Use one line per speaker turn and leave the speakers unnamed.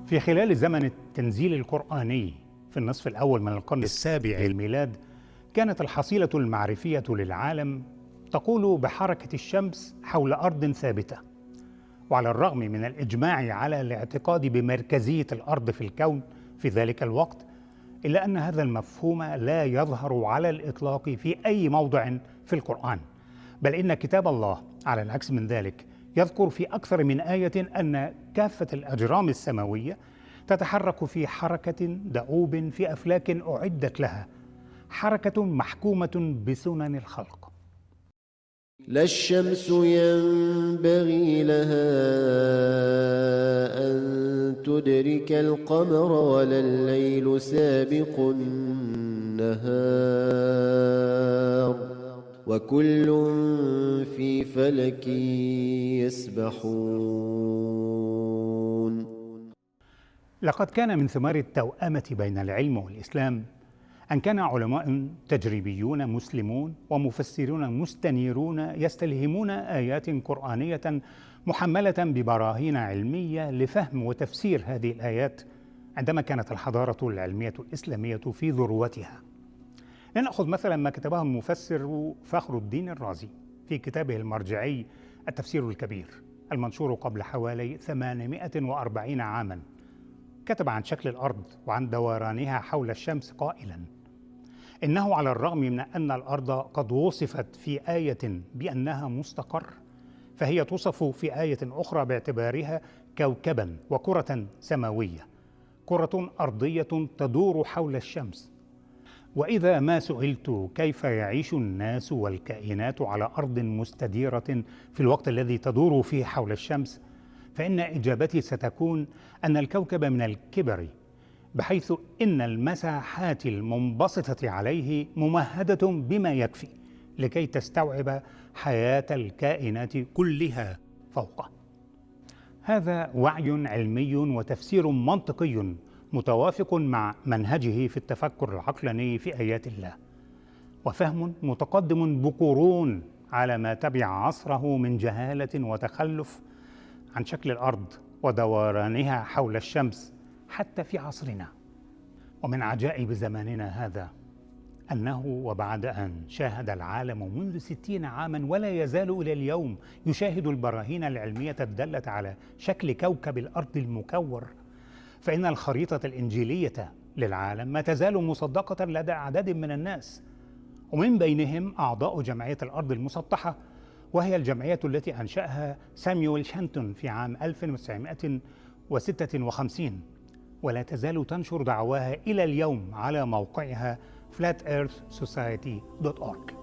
في خلال زمن التنزيل القرآني في النصف الأول من القرن السابع للميلاد، كانت الحصيلة المعرفية للعالم تقول بحركة الشمس حول أرض ثابتة. وعلى الرغم من الإجماع على الاعتقاد بمركزية الأرض في الكون في ذلك الوقت، إلا أن هذا المفهوم لا يظهر على الإطلاق في أي موضع في القرآن، بل إن كتاب الله على العكس من ذلك يذكر في أكثر من آية أن كافة الأجرام السماوية تتحرك في حركة دؤوب في أفلاك أعدت لها، حركة محكومة بسنن الخلق.
لا الشمس ينبغي لها أن تدرك القمر ولا الليل سابق النهار وكل في فلك يسبحون.
لقد كان من ثمار التوأمة بين العلم والإسلام أن كان علماء تجريبيون مسلمون ومفسرون مستنيرون يستلهمون آيات قرآنية محملة ببراهين علمية لفهم وتفسير هذه الآيات عندما كانت الحضارة العلمية الإسلامية في ذروتها. لنأخذ مثلا ما كتبه المفسر فخر الدين الرازي في كتابه المرجعي التفسير الكبير المنشور قبل حوالي 840 عاما. كتب عن شكل الأرض وعن دورانها حول الشمس قائلا: إنه على الرغم من أن الأرض قد وصفت في آية بأنها مستقر، فهي توصف في آية أخرى باعتبارها كوكبا وكرة سماوية، كرة أرضية تدور حول الشمس. وإذا ما سئلت كيف يعيش الناس والكائنات على أرض مستديرة في الوقت الذي تدور فيه حول الشمس، فإن إجابتي ستكون أن الكوكب من الكبر، بحيث إن المساحات المنبسطة عليه ممهدة بما يكفي لكي تستوعب حياة الكائنات كلها فوقه. هذا وعي علمي وتفسير منطقي متوافق مع منهجه في التفكر العقلاني في آيات الله، وفهم متقدم بقرون على ما تبع عصره من جهالة وتخلف عن شكل الأرض ودورانها حول الشمس حتى في عصرنا. ومن عجائب زماننا هذا أنه وبعد أن شاهد العالم منذ 60 عاما ولا يزال إلى اليوم يشاهد البراهين العلمية الدالة على شكل كوكب الأرض المكور، فإن الخريطة الإنجيلية للعالم ما تزال مصدقة لدى أعداد من الناس، ومن بينهم أعضاء جمعية الأرض المسطحة، وهي الجمعية التي أنشأها سامويل شانتون في عام 1956، ولا تزال تنشر دعواها إلى اليوم على موقعها flatearthsociety.org.